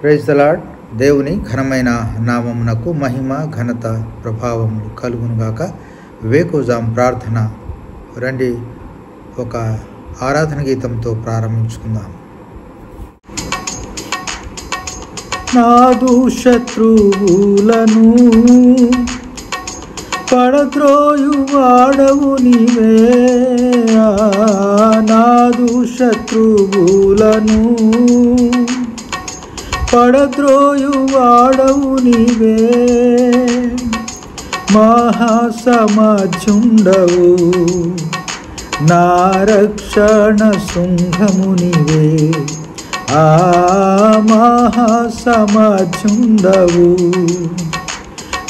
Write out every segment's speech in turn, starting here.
Praise the lord. దేవుని ఘనమైన నామమునకు మహిమ ఘనత ప్రభావములు కలుగునుగాక. వేకువజాము ప్రార్థన రండి ఒక ఆరాధన గీతంతో ప్రారంభించుకుందాం. నాదు శత్రువులను పడద్రోయువాడవు నీవే, నాదు శత్రువులను పడద్రోయువాడవు నీవే, మహాసమాధ్యుండవు నా రక్షణ శృంగము నీవే, మహాసమాధ్యుండవు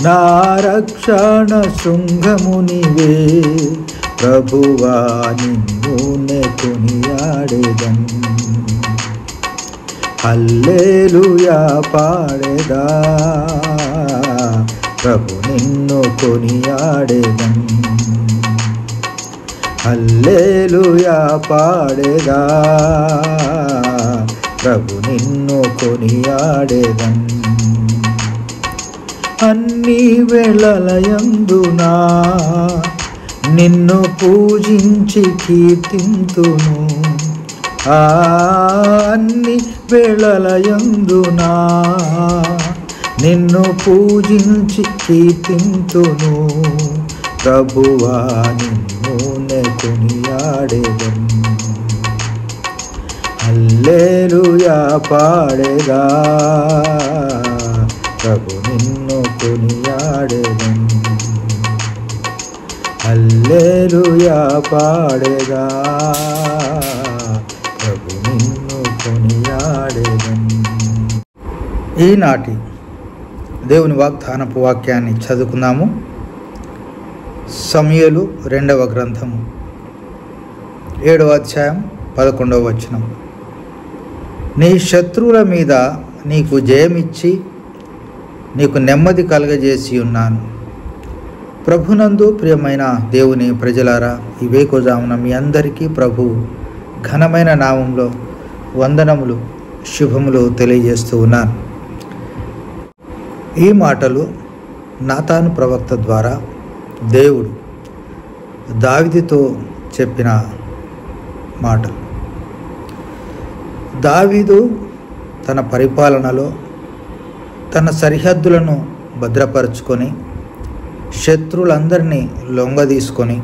నా రక్షణ శృంగము నీవే. ప్రభువా నిన్ను నే కొనియాడెదన్, హల్లెలూయా పాడెదా. ప్రభు నిన్ను కొనియాడెదన్, హల్లెలూయా పాడెదా. ప్రభు నిన్ను కొనియాడెదన్. అన్ని వేళలయందునా నిన్ను పూజించి కీర్తింతును, అన్ని వేళలయందునా నిన్ను పూజించి కీర్తింతును. ప్రభువా నిన్ను నే కొనియాడెదన్, హల్లెలూయా పాడెదా. ప్రభు నిన్ను కొనియాడెదన్, హల్లెలూయా పాడెదా. ప్రభు నిన్ను కొనియాడెదన్. ఈనాటి దేవుని వాగ్దానపు వాక్యాన్ని చదువుకుందాము. సమూయేలు 2వ గ్రంథము 7వ అధ్యాయం 11వ వచనం. నీ శత్రువుల మీద నీకు జయమిచ్చి నీకు నెమ్మది కలగజేసి ఉన్నాను. ప్రభునందు ప్రియమైన దేవుని ప్రజలారా, ఈ వేకువజామున మీ అందరికీ ప్రభు ఘనమైన నామంలో వందనములు శుభములు తెలియజేస్తూ ఉన్నాను. ఈ మాటలు నాతాను ప్రవక్త ద్వారా దేవుడు దావీదుతో చెప్పిన మాటలు. దావీదు తన పరిపాలనలో తన సరిహద్దులను భద్రపరుచుకొని శత్రువులందరినీ లొంగదీసుకొని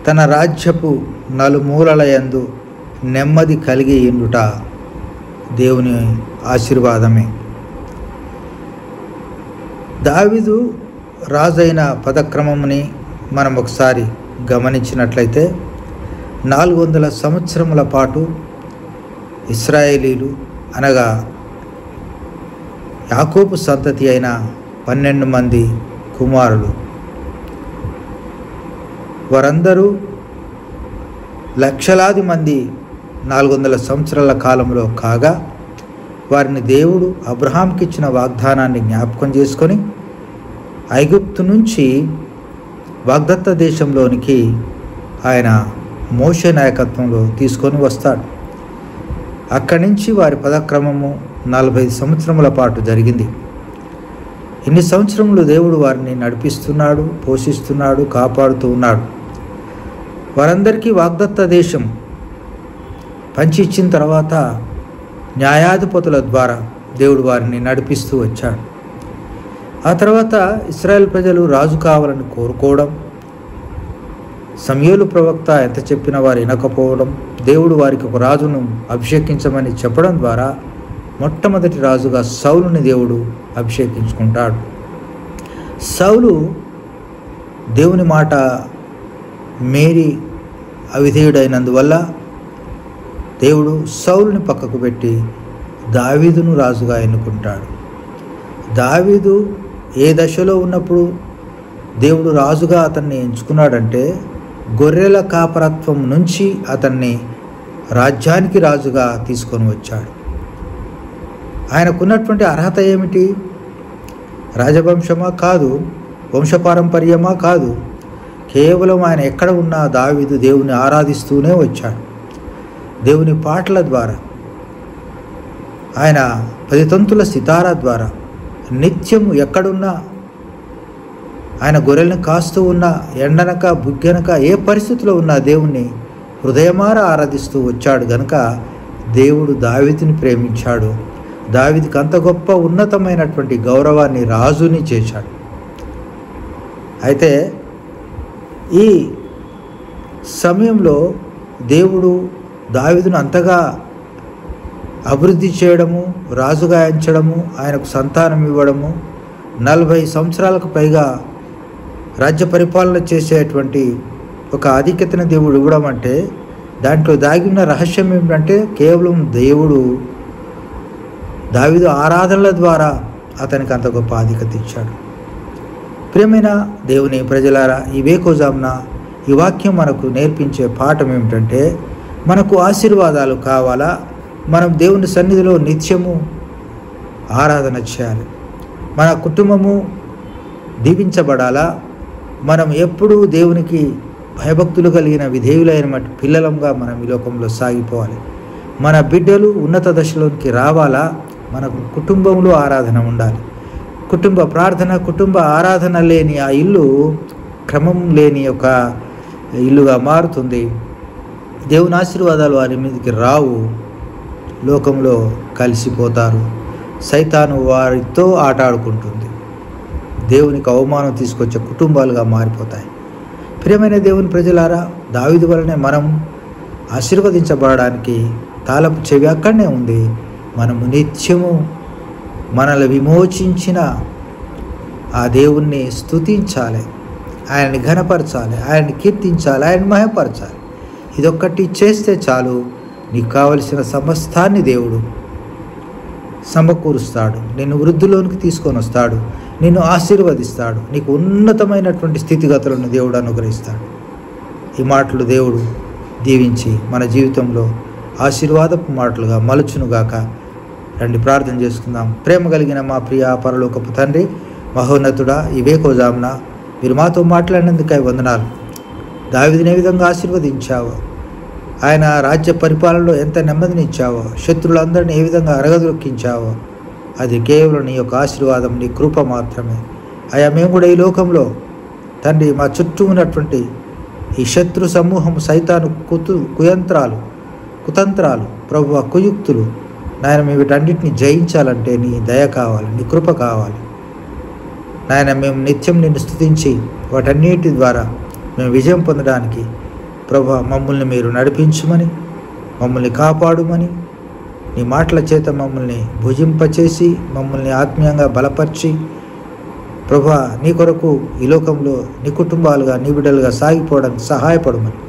తన రాజ్యపు నలుమూలలయందు నెమ్మది కలిగి ఉండుట దేవుని ఆశీర్వాదమే. దావీదు రాజైన పదక్రమముని మనం ఒకసారి గమనించినట్లయితే 400 సంవత్సరముల పాటు ఇశ్రాయేలీలు అనగా యాకోబు సంతతి అయిన 12 మంది కుమారులు, వారందరూ లక్షలాది మంది 400 సంవత్సరాల కాలంలో కాగా, వారిని దేవుడు అబ్రహాంకి ఇచ్చిన వాగ్దానాన్ని జ్ఞాపకం చేసుకొని ఐగుప్తు నుంచి వాగ్దత్త దేశంలోనికి ఆయన మోషే నాయకత్వంలో తీసుకొని వస్తాడు. అక్కడి నుంచి వారి పదక్రమము 45 సంవత్సరముల పాటు జరిగింది. ఇన్ని సంవత్సరములు దేవుడు వారిని నడిపిస్తున్నాడు, పోషిస్తున్నాడు, కాపాడుతూ ఉన్నాడు. వారందరికీ వాగ్దత్త దేశం పంచి ఇచ్చిన తర్వాత న్యాయాధిపతుల ద్వారా దేవుడు వారిని నడిపిస్తూ వచ్చాడు. ఆ తర్వాత ఇశ్రాయేల్ ప్రజలు రాజు కావాలని కోరుకోవడం, సమూయేలు ప్రవక్త ఎంత చెప్పినా వారు వినకపోవడం, దేవుడు వారికి ఒక రాజును అభిషేకించమని చెప్పడం ద్వారా మొట్టమొదటి రాజుగా సౌలుని దేవుడు అభిషేకించుకుంటాడు. సౌలు దేవుని మాట మేరీ అవిధేయుడైనందువల్ల దేవుడు సౌలుని పక్కకు పెట్టి దావీదును రాజుగా ఎన్నుకుంటాడు. దావీదు ఏ దశలో ఉన్నప్పుడు దేవుడు రాజుగా అతన్ని ఎంచుకున్నాడంటే, గొర్రెల కాపరత్వం నుంచి అతన్ని రాజ్యానికి రాజుగా తీసుకొని వచ్చాడు. ఆయనకున్నటువంటి అర్హత ఏమిటి? రాజవంశమా కాదు, వంశపారంపర్యమా కాదు. కేవలం ఆయన ఎక్కడ ఉన్నా దావీదు దేవుని ఆరాధిస్తూనే వచ్చాడు. దేవుని పాటల ద్వారా ఆయన 10 తంతుల సితారా ద్వారా నిత్యము ఎక్కడున్నా ఆయన గొర్రెల్ని కాస్తూ ఉన్నా, ఎండనక బుగ్గనక ఏ పరిస్థితిలో ఉన్నా దేవుణ్ణి హృదయమార ఆరాధిస్తూ వచ్చాడు గనుక దేవుడు దావీదుని ప్రేమించాడు. దావీదుకి అంత గొప్ప ఉన్నతమైనటువంటి గౌరవాన్ని, రాజుని చేశాడు. అయితే ఈ సమయంలో దేవుడు దావీదును అంతగా అభివృద్ధి చేయడము, రాజుగా ఎంచడము, ఆయనకు సంతానం ఇవ్వడము, 40 సంవత్సరాలకు పైగా రాజ్య పరిపాలన చేసేటువంటి ఒక ఆధిక్యతను దేవుడు ఇవ్వడం అంటే దాంట్లో దాగిన రహస్యం ఏమిటంటే కేవలం దేవుడు దావీదు ఆరాధనల ద్వారా అతనికి అంత గొప్ప ఆధిక్యత ఇచ్చాడు. ప్రియమైన దేవుని ప్రజలారా, ఈ వేకోజామున ఈ వాక్యం మనకు నేర్పించే పాఠం ఏమిటంటే మనకు ఆశీర్వాదాలు కావాలా, మనం దేవుని సన్నిధిలో నిత్యము ఆరాధన చేయాలి. మన కుటుంబము దీవించబడాలా, మనం ఎప్పుడూ దేవునికి భయభక్తులు కలిగిన విధేయులైన పిల్లలంగా మనం ఈ లోకంలో సాగిపోవాలి. మన బిడ్డలు ఉన్నత దశలోకి రావాలా, మన కుటుంబంలో ఆరాధన ఉండాలి. కుటుంబ ప్రార్థన, కుటుంబ ఆరాధన లేని ఆ ఇల్లు క్రమం లేని ఒక ఇల్లుగా మారుతుంది. దేవుని ఆశీర్వాదాలు వారి మీదకి రావు, లోకంలో కలిసిపోతారు. సైతాను వారితో ఆటాడుకుంటుంది. దేవునికి అవమానం తీసుకొచ్చే కుటుంబాలుగా మారిపోతాయి. ప్రియమైన దేవుని ప్రజలారా, దావీదు వలనే మనం ఆశీర్వదించబడడానికి తాళపు చెవి అక్కడనే ఉంది. మనము నిత్యము మనల్ని విమోచించిన ఆ దేవుణ్ణి స్తుతించాలి, ఆయన్ని ఘనపరచాలి, ఆయన్ని కీర్తించాలి, ఆయన్ని మహిమపరచాలి. ఇదొక్కటి చేస్తే చాలు, నీకు కావలసిన సమస్తాన్ని దేవుడు సమకూరుస్తాడు. నిన్ను వృద్ధిలోనికి తీసుకొని వస్తాడు, నిన్ను ఆశీర్వదిస్తాడు, నీకు ఉన్నతమైనటువంటి స్థితిగతులను దేవుడు అనుగ్రహిస్తాడు. ఈ మాటలు దేవుడు దీవించి మన జీవితంలో ఆశీర్వాదపు మాటలుగా మలుచునుగాక. రండి ప్రార్థన చేసుకుందాం. ప్రేమ కలిగిన మా ప్రియ పరలోకపు తండ్రి, మహోన్నతుడా, ఈ వేకోజామున మీరు మాతో మాట్లాడినందుకై వందనాలు. దావీదుని ఏ విధంగా ఆశీర్వదించావో, ఆయన రాజ్య పరిపాలనలో ఎంత నెమ్మదినిచ్చావో, శత్రులందరినీ ఏ విధంగా అరగదొక్కించావో, అది కేవలం నీ యొక్క ఆశీర్వాదం, నీ కృప మాత్రమే. అయ్యా, మేము కూడా ఈ లోకంలో తండ్రి మా చుట్టూ ఉన్నటువంటి ఈ శత్రు సమూహం, సైతాను కుతంత్రాలు ప్రభువా, కుయుక్తులు నాయన, మేము వీటన్నిటిని జయించాలంటే నీ దయ కావాలి, నీ కృప కావాలి నాయన. మేము నిత్యం నిన్ను స్తుతించి వాటన్నిటి ద్వారా మేము విజయం పొందడానికి ప్రభువా మమ్మల్ని మీరు నడిపించమని, మమ్మల్ని కాపాడుమని, నీ మాటల చేత మమ్మల్ని భుజింపచేసి, మమ్మల్ని ఆత్మీయంగా బలపరిచి ప్రభువా నీ కొరకు ఈ లోకంలో నీ కుటుంబాలుగా, నీ బిడ్డలుగా సాగిపోవడానికి సహాయపడమని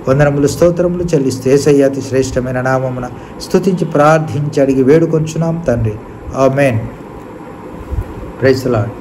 వందనములు, స్తోత్రములు చెల్లిస్తూ యేసయ్య అతి శ్రేష్టమైన నామమున స్తుతించి ప్రార్థించి అడిగి వేడుకొంచున్నాం తండ్రి. ఆమేన్. Praise the lord.